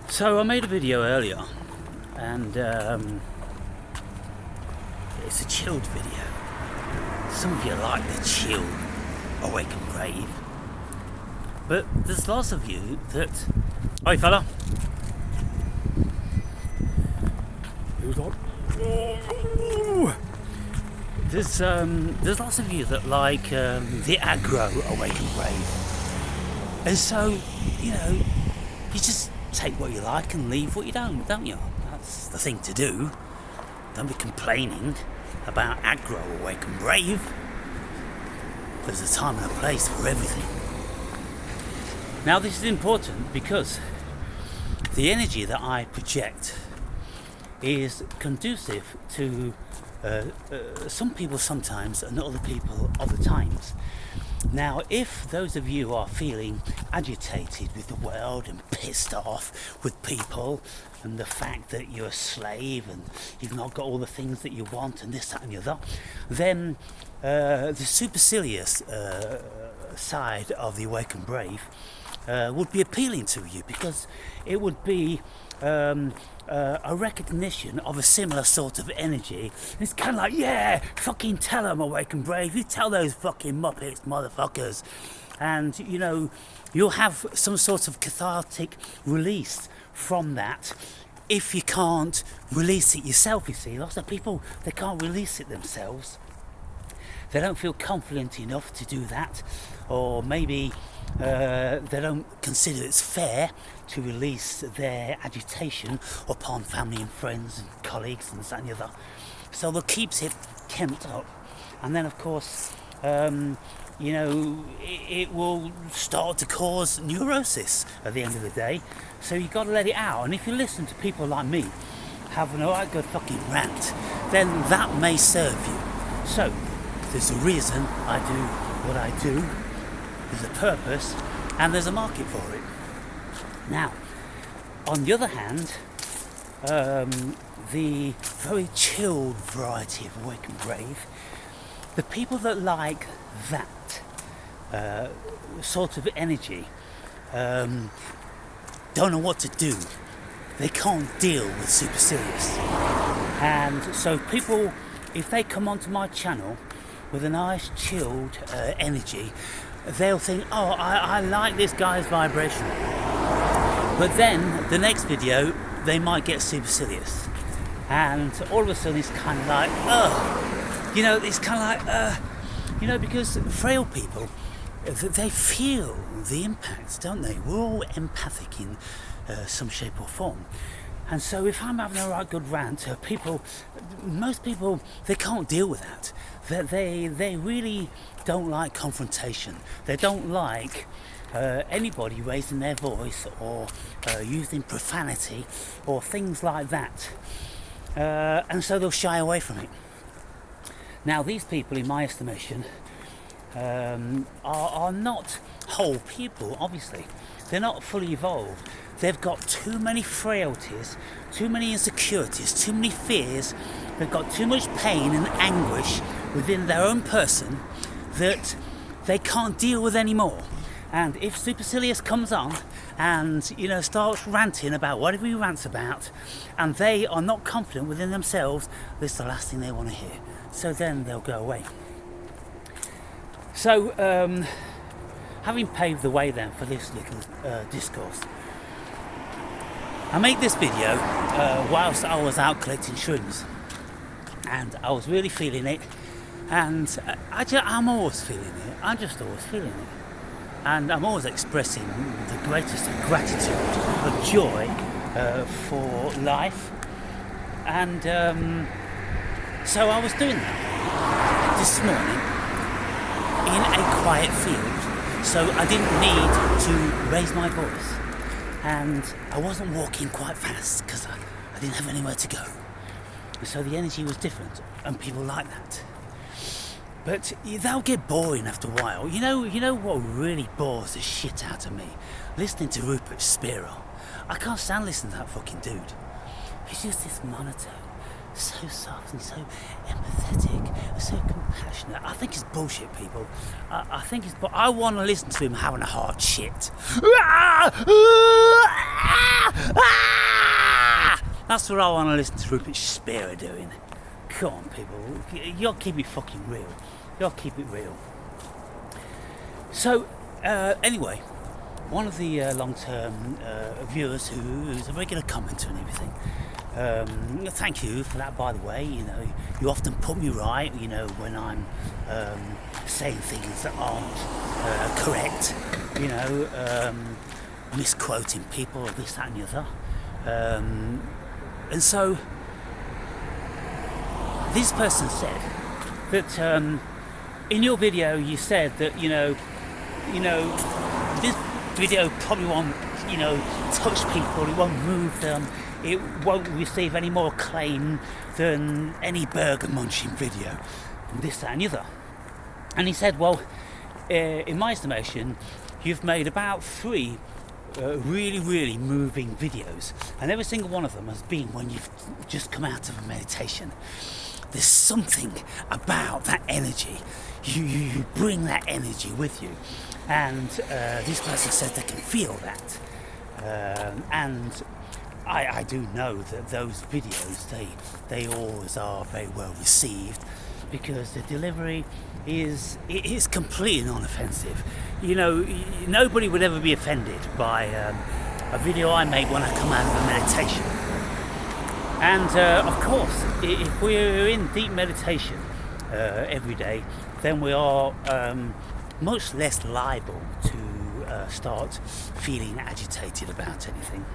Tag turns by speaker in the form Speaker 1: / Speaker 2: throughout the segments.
Speaker 1: So I made a video earlier, and it's a chilled video. Some of you like the chill, awake and brave, but there's lots of you that... Oi fella! Who's on? There's lots of you that like the aggro, awake and brave. And so, you just take what you like and leave what you don't you? That's the thing to do. Don't be complaining about aggro, awake and brave. There's a time and a place for everything. Now this is important because the energy that I project is conducive to some people sometimes and other people other times. Now, if those of you are feeling agitated with the world and pissed off with people and the fact that you're a slave and you've not got all the things that you want and this, that and the other, then the supercilious side of the awake and brave would be appealing to you, because it would be a recognition of a similar sort of energy. It's kind of like, yeah, fucking tell them, awake and brave, you tell those fucking muppets, motherfuckers. And you'll have some sort of cathartic release from that. If you can't release it yourself, you see, lots of people, they can't release it themselves. They don't feel confident enough to do that, or maybe they don't consider it's fair to release their agitation upon family and friends and colleagues and that and the other. So they'll keep it kept up, and then of course it will start to cause neurosis at the end of the day. So you've got to let it out. And if you listen to people like me having a right good fucking rant, then that may serve you. So there's a reason I do what I do, there's a purpose, and there's a market for it. Now, on the other hand, the very chilled variety of awake and brave, the people that like that sort of energy don't know what to do. They can't deal with supercilious. And so people, if they come onto my channel with a nice chilled energy, they'll think, oh, I like this guy's vibration. But then the next video they might get supercilious, and all of a sudden it's kind of like, it's kind of like, because frail people, they feel the impact, don't they? We're all empathic in some shape or form. And so if I'm having a right good rant, most people, they can't deal with that. They really don't like confrontation. They don't like anybody raising their voice or using profanity or things like that. And so they'll shy away from it. Now these people, in my estimation, are not whole people, obviously. They're not fully evolved. They've got too many frailties, too many insecurities, too many fears. They've got too much pain and anguish within their own person that they can't deal with anymore. And if supercilious comes on and starts ranting about whatever he rants about, and they are not confident within themselves, this is the last thing they want to hear. So then they'll go away. So having paved the way then for this little discourse, I made this video whilst I was out collecting shrooms, and I was really feeling it, and I'm always feeling it. I'm just always feeling it, and I'm always expressing the greatest of gratitude, of joy for life. And so I was doing that this morning in a quiet field, so I didn't need to raise my voice. And I wasn't walking quite fast because I didn't have anywhere to go. So the energy was different, and people like that. But that'll get boring after a while. You know what really bores the shit out of me? Listening to Rupert Spiro. I can't stand listening to that fucking dude. He's just this monotone, so soft and so empathetic, so compassionate. I think it's bullshit, people. I think it's. I want to listen to him having a hard shit. Ah! That's what I want to listen to Rupert Spear doing. Come on, people. You'll keep it fucking real. You'll keep it real. So, anyway, one of the long-term viewers who's a regular commenter and everything, thank you for that, by the way. You know, you often put me right, you know, when I'm saying things that aren't correct, you know, misquoting people, this, that and the other. And so, this person said that in your video you said that, you know, this video probably won't, you know, touch people, it won't move them, it won't receive any more acclaim than any burger munching video, and this, that and the other. And he said, well, in my estimation, you've made about 3 really, really moving videos, and every single one of them has been when you've just come out of a meditation. There's something about that energy. You bring that energy with you, and this person says they can feel that. And I do know that those videos they always are very well received, because the delivery is completely non-offensive. You know, nobody would ever be offended by a video I make when I come out of a meditation. And of course, if we're in deep meditation every day, then we are much less liable to start feeling agitated about anything.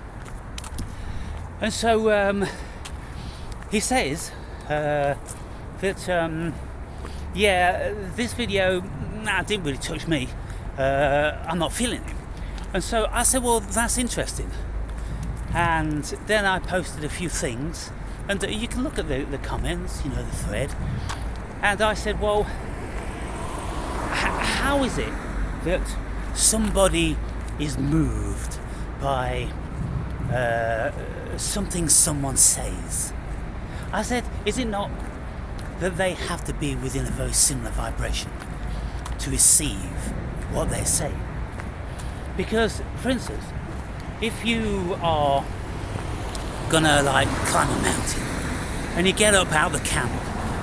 Speaker 1: And so he says that yeah, this video didn't really touch me. I'm not feeling it. And so I said, well, that's interesting. And then I posted a few things, and you can look at the comments, you know, the thread. And I said, well, how is it that somebody is moved by something someone says? I said, is it not that they have to be within a very similar vibration to receive what they say? Because, for instance, if you are gonna like climb a mountain and you get up out of the camp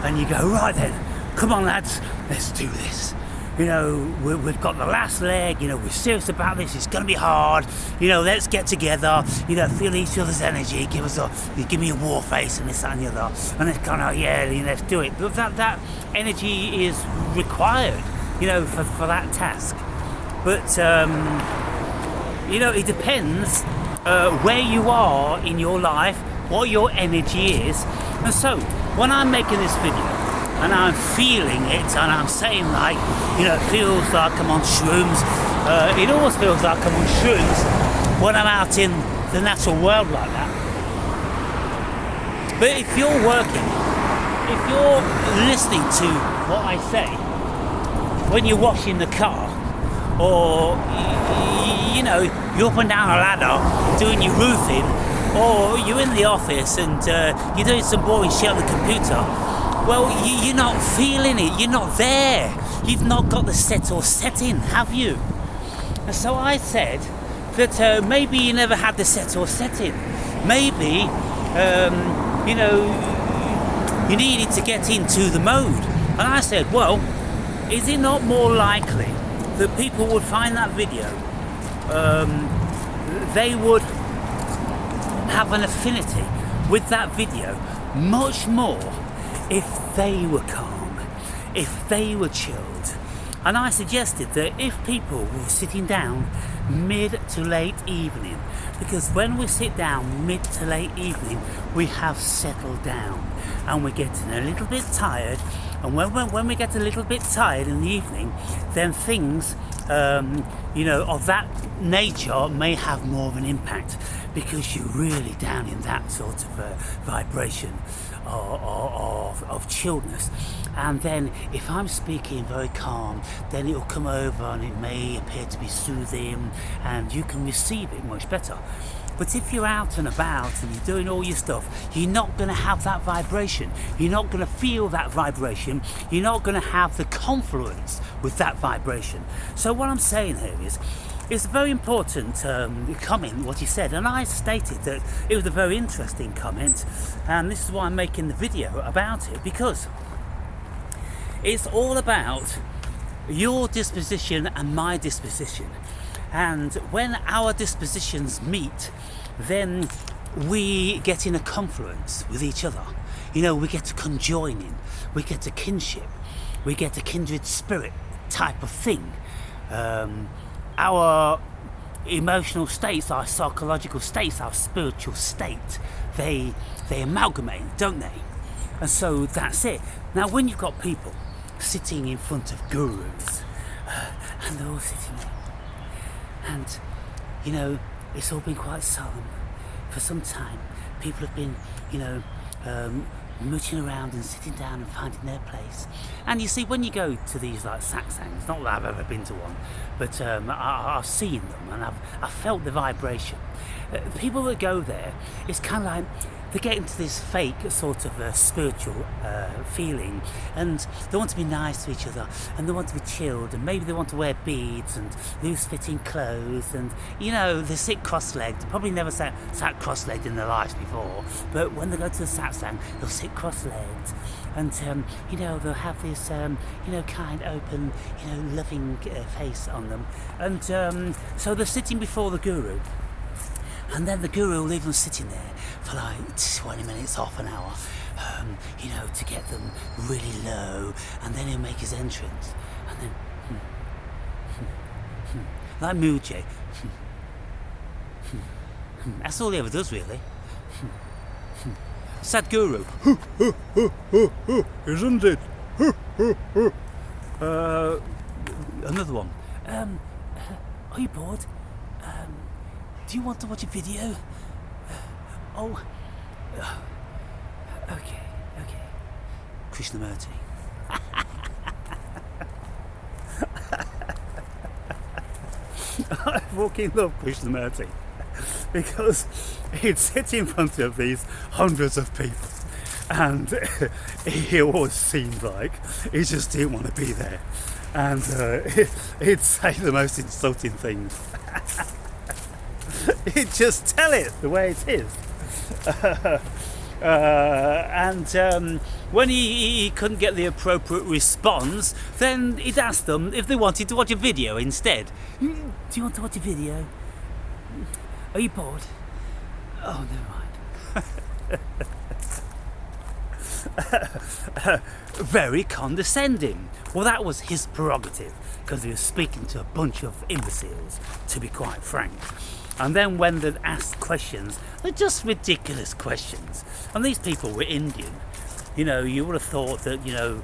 Speaker 1: and you go, right then, come on lads, let's do this. You know, we've got the last leg, you know, we're serious about this, it's gonna be hard, you know, let's get together, you know, feel each other's energy, give me a war face and this, that and the other, and it's kind of, yeah, let's do it. But that energy is required, you know, for that task. But, you know, it depends where you are in your life, what your energy is. And so, when I'm making this video, and I'm feeling it, and I'm saying like, you know, it feels like I'm on shrooms. It always feels like I'm on shrooms when I'm out in the natural world like that. But if you're working, if you're listening to what I say, when you're washing the car, or, you know, you're up and down a ladder doing your roofing, or you're in the office and you're doing some boring shit on the computer, well, you're not feeling it, you're not there. You've not got the set or setting, have you? And so I said that maybe you never had the set or setting. Maybe, you know, you needed to get into the mode. And I said, well, is it not more likely that people would find that video, they would have an affinity with that video much more if they were calm, if they were chilled? And I suggested that if people were sitting down mid to late evening, because when we sit down mid to late evening, we have settled down and we're getting a little bit tired. And when we get a little bit tired in the evening, then things, you know, of that nature may have more of an impact, because you're really down in that sort of vibration of chilledness. And then if I'm speaking very calm, then it'll come over and it may appear to be soothing and you can receive it much better. But if you're out and about and you're doing all your stuff, you're not going to have that vibration. You're not going to feel that vibration. You're not going to have the confluence with that vibration. So what I'm saying here is, it's a very important comment what he said, and I stated that it was a very interesting comment, and this is why I'm making the video about it, because it's all about your disposition and my disposition, and when our dispositions meet, then we get in a confluence with each other. You know, we get to conjoining, we get a kinship, we get a kindred spirit type of thing. Our emotional states, our psychological states, our spiritual state, they amalgamate, don't they? And so that's it. Now, when you've got people sitting in front of gurus, and they're all sitting there, and you know, it's all been quite solemn for some time. People have been, you know, mooching around and sitting down and finding their place. And you see, when you go to these like satsangs, not that I've ever been to one, but I've seen them and I've felt the vibration. People that go there, it's kind of like they get into this fake sort of spiritual feeling, and they want to be nice to each other, and they want to be chilled, and maybe they want to wear beads and loose-fitting clothes, and you know, they sit cross-legged. Probably never sat cross-legged in their lives before, but when they go to the satsang, they'll sit cross-legged, and you know, they'll have this you know, kind, open, you know, loving face on them, and so they're sitting before the guru. And then the guru will leave them sitting there for like 20 minutes, half an hour, you know, to get them really low, and then he'll make his entrance, and then, like Mujay, that's all he ever does, really. Sadhguru, isn't it? Another one. Are you bored? Do you want to watch a video? Oh, okay. Krishnamurti. I fucking love Krishnamurti because he'd sit in front of these hundreds of people, and he always seemed like he just didn't want to be there, and he'd say the most insulting things. He'd just tell it the way it is. And when he couldn't get the appropriate response, then he'd ask them if they wanted to watch a video instead. Do you want to watch a video? Are you bored? Oh, never mind. Very condescending. Well, that was his prerogative, because he was speaking to a bunch of imbeciles, to be quite frank. And then when they'd asked questions, they're just ridiculous questions. And these people were Indian. You know, you would have thought that, you know,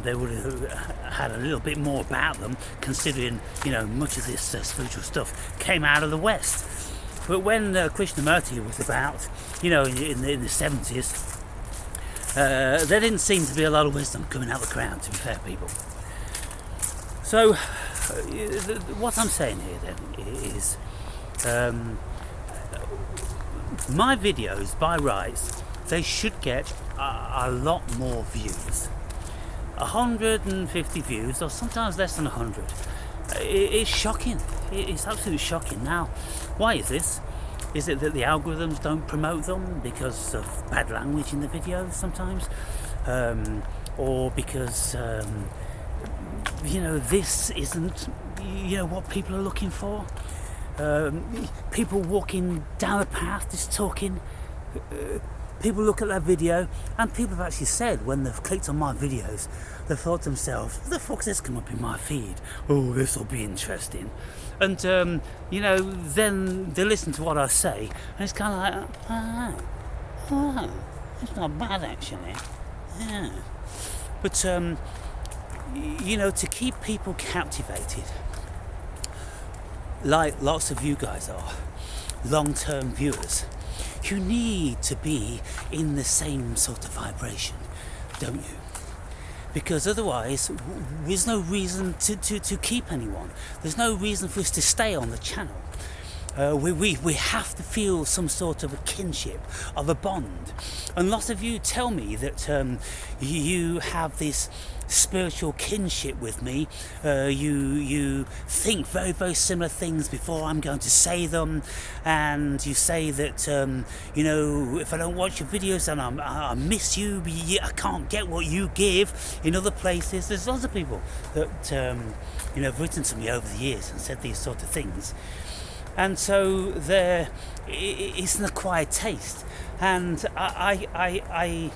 Speaker 1: they would have had a little bit more about them, considering, you know, much of this spiritual stuff came out of the West. But when Krishnamurti was about, you know, in the 70s, there didn't seem to be a lot of wisdom coming out of the crowd, to be fair, people. So, what I'm saying here then is, my videos, by rights, they should get a lot more views. 150 views, or sometimes less than 100. It's shocking. It's absolutely shocking. Now, why is this? Is it that the algorithms don't promote them because of bad language in the videos sometimes? Or because, you know, this isn't, you know, what people are looking for? People walking down the path just talking, people look at that video, and people have actually said when they've clicked on my videos, they've thought to themselves, what the fuck's this come up in my feed? Oh, this will be interesting. And you know, then they listen to what I say, and it's kind of like, it's not bad actually. Yeah. But you know, to keep people captivated, like lots of you guys are, long-term viewers, you need to be in the same sort of vibration, don't you? Because otherwise, there's no reason to keep anyone. There's no reason for us to stay on the channel. We have to feel some sort of a kinship, of a bond. And lots of you tell me that you have this spiritual kinship with me. You think very, very similar things before I'm going to say them, and you say that if I don't watch your videos, then I miss you. I can't get what you give in other places. There's lots of people that have written to me over the years and said these sort of things. And so it's an acquired taste, and I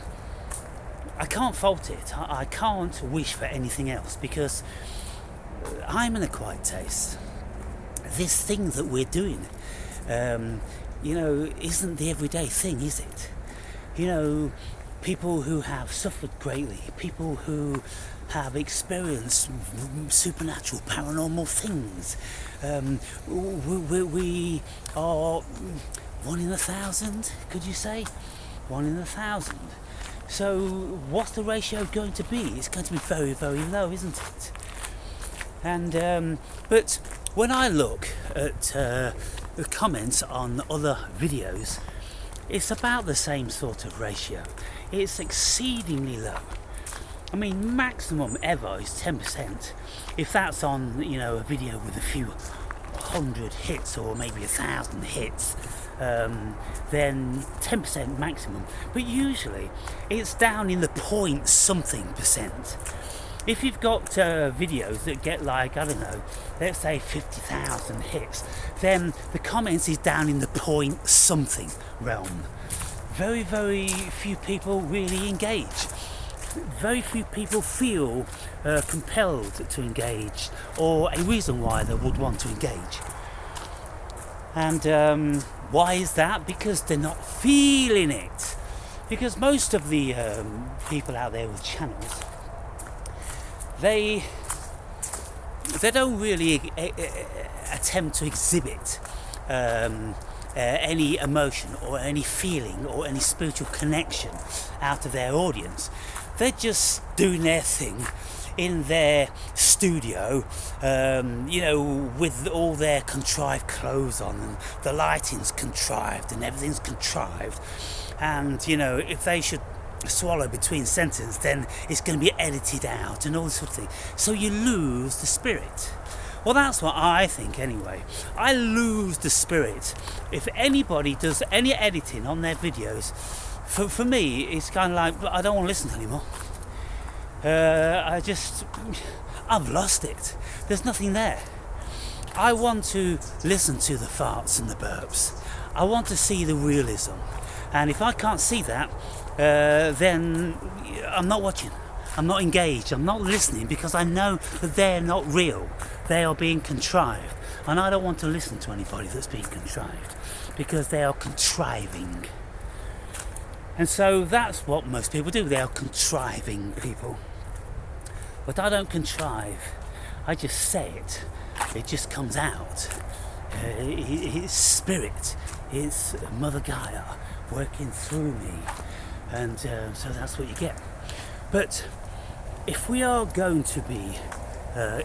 Speaker 1: can't fault it. I can't wish for anything else, because I'm an acquired taste. This thing that we're doing, isn't the everyday thing, is it? People who have suffered greatly, people who have experienced supernatural, paranormal things. We are 1 in 1,000, could you say? 1 in 1,000. So what's the ratio going to be? It's going to be very, very low, isn't it? And but when I look at the comments on other videos, it's about the same sort of ratio. It's exceedingly low. I mean, maximum ever is 10%. If that's on, a video with a few hundred hits or maybe 1,000 hits, then 10% maximum. But usually it's down in the point something percent. If you've got videos that get like, I don't know, let's say 50,000 hits, then the comments is down in the point something realm. Very, very few people really engage. Very few people feel compelled to engage, or a reason why they would want to engage. And why is that? Because they're not feeling it. Because most of the people out there with channels, they don't really attempt to exhibit any emotion or any feeling or any spiritual connection out of their audience. They're just doing their thing in their studio, with all their contrived clothes on, and the lighting's contrived and everything's contrived. And, if they should swallow between sentences, then it's going to be edited out and all this sort of thing. So you lose the spirit. Well, that's what I think anyway. I lose the spirit if anybody does any editing on their videos. For me, it's kind of like, I don't want to listen anymore. I've lost it. There's nothing there. I want to listen to the farts and the burps. I want to see the realism. And if I can't see that, then I'm not watching. I'm not engaged. I'm not listening, because I know that they're not real. They are being contrived. And I don't want to listen to anybody that's being contrived, because they are contriving. And so that's what most people do. They are contriving people. But I don't contrive. I just say it. It just comes out. It's spirit. It's Mother Gaia working through me. And so that's what you get. But if we are going to be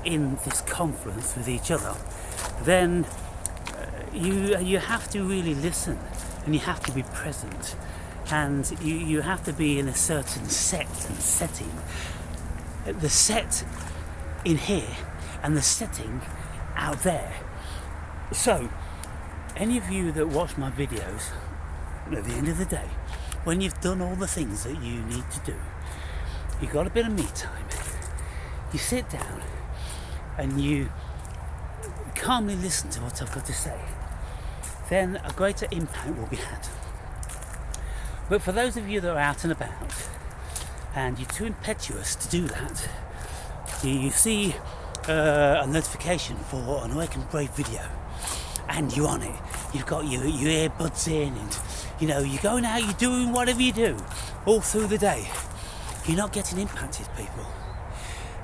Speaker 1: in this confluence with each other, then you have to really listen, and you have to be present. And you have to be in a certain set and setting. The set in here and the setting out there. So, any of you that watch my videos, at the end of the day, when you've done all the things that you need to do, you've got a bit of me time, you sit down and you calmly listen to what I've got to say, then a greater impact will be had. But for those of you that are out and about and you're too impetuous to do that, you see a notification for an Awaken Brave video and you're on it. You've got your earbuds in, and you're going out, you're doing whatever you do all through the day. You're not getting impacted, people.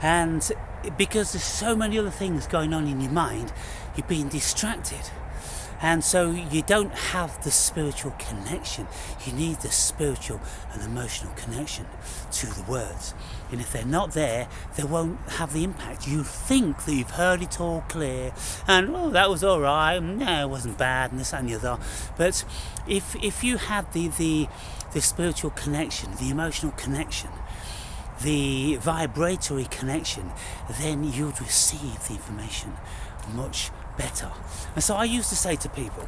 Speaker 1: And because there's so many other things going on in your mind, you're being distracted. And so you don't have the spiritual connection. You need the spiritual and emotional connection to the words. And if they're not there, they won't have the impact. You think that you've heard it all clear, and oh, that was all right, no, it wasn't bad, and this and the other. But if you had the spiritual connection, the emotional connection, the vibratory connection, then you'd receive the information much better. And so I used to say to people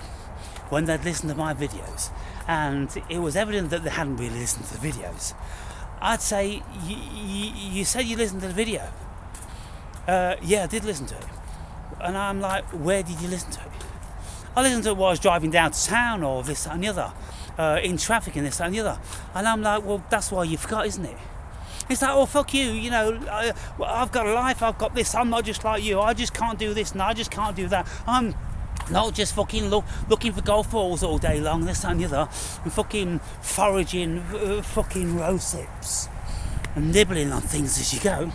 Speaker 1: when they'd listen to my videos, and it was evident that they hadn't really listened to the videos, I'd say, you said you listened to the video. Yeah, I did listen to it. And I'm like, where did you listen to it? I listened to it while I was driving down to town, or this, that and the other, in traffic and this, that and the other. And I'm like, well, that's why you forgot, isn't it? It's like, oh, fuck you, you know, I've got a life, I've got this, I'm not just like you, I just can't do this and I just can't do that. I'm not just fucking looking for golf balls all day long, this and the other, and fucking foraging fucking rosips and nibbling on things as you go.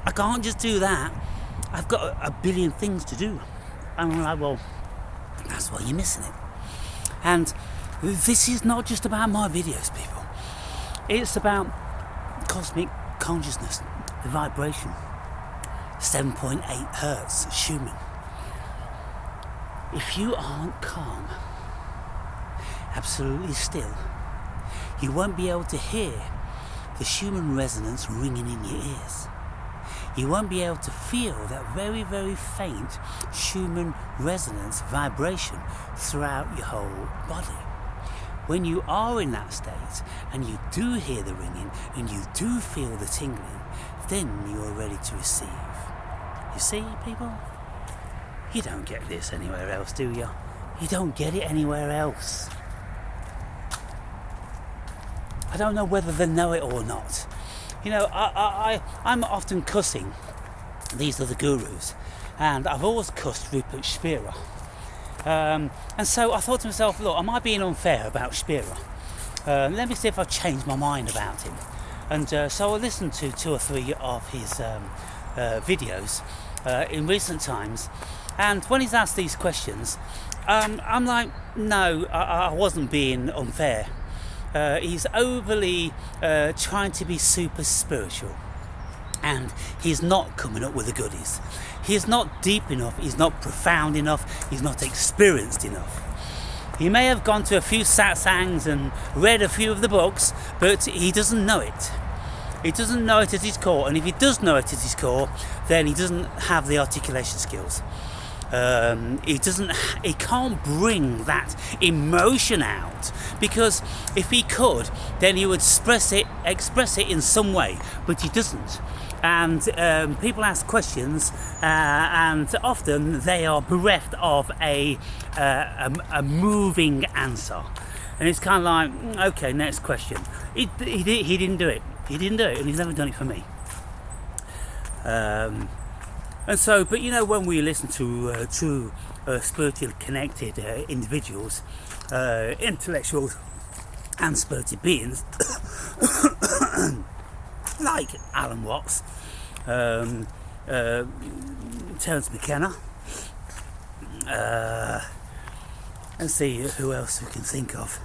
Speaker 1: I can't just do that. I've got a billion things to do. And I'm like, well, that's why you're missing it. And this is not just about my videos, people. It's about cosmic consciousness, the vibration, 7.8 hertz, Schumann. If you aren't calm, absolutely still, you won't be able to hear the Schumann resonance ringing in your ears. You won't be able to feel that very, very faint Schumann resonance vibration throughout your whole body. When you are in that state and you do hear the ringing and you do feel the tingling, then you are ready to receive. You see, people? You don't get this anywhere else, do you? You don't get it anywhere else. I don't know whether they know it or not. You know, I'm often cussing these other gurus, and I've always cussed Rupert Spira. And so I thought to myself, look, am I being unfair about Spira? Let me see if I've changed my mind about him. And so I listened to 2 or 3 of his videos in recent times, and when he's asked these questions, I'm like, no, I wasn't being unfair. He's overly trying to be super spiritual, and he's not coming up with the goodies. He's not deep enough, he's not profound enough, he's not experienced enough. He may have gone to a few satsangs and read a few of the books, but he doesn't know it. He doesn't know it at his core, and if he does know it at his core, then he doesn't have the articulation skills. He can't bring that emotion out, because if he could, then he would express it in some way, but he doesn't. And people ask questions, and often they are bereft of a moving answer, and it's kind of like, okay, next question. He didn't do it. He didn't do it, and he's never done it for me. And so, but you know, when we listen to true spiritually connected individuals, intellectuals and spirited beings, like Alan Watts, Terence McKenna, and see who else we can think of.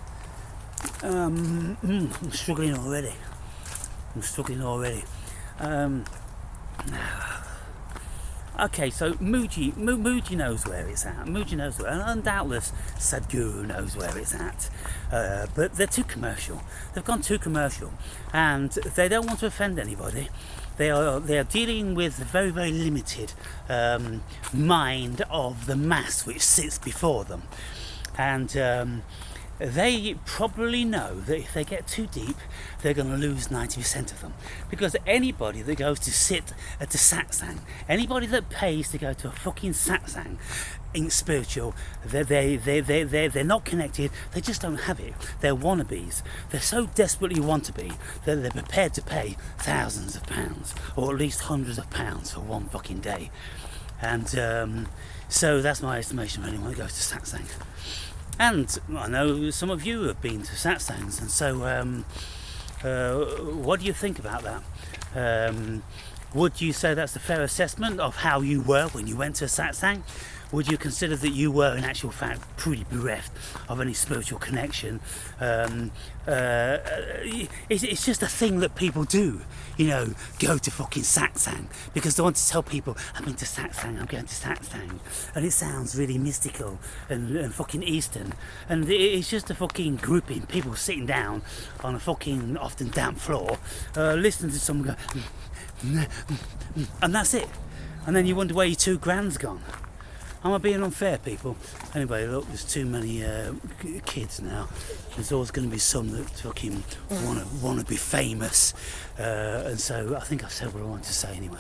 Speaker 1: I'm struggling already. Okay, so Mooji knows where it's at. Mooji knows where, and doubtless Sadhguru knows where it's at. But they're too commercial. They've gone too commercial, and they don't want to offend anybody. They are dealing with a very, very limited mind of the mass which sits before them, and they probably know that if they get too deep, they're going to lose 90% of them. Because anybody that goes to sit at a satsang, anybody that pays to go to a fucking satsang in spiritual, they're not connected, they just don't have it. They're wannabes. They so desperately want to be that they're prepared to pay thousands of pounds, or at least hundreds of pounds for one fucking day. And so that's my estimation of anyone that goes to satsang. And I know some of you have been to satsangs, and so what do you think about that? Would you say that's a fair assessment of how you were when you went to a satsang? Would you consider that you were in actual fact pretty bereft of any spiritual connection? It's just a thing that people do, go to fucking satsang because they want to tell people, I'm going to satsang, and it sounds really mystical and fucking Eastern, and it's just a fucking grouping, people sitting down on a fucking often damp floor, listening to someone go, and that's it. And then you wonder where your $2,000's gone. Am I being unfair, people? Anyway, look, there's too many kids now. There's always going to be some that fucking want to be famous, and so I think I've said what I want to say anyway.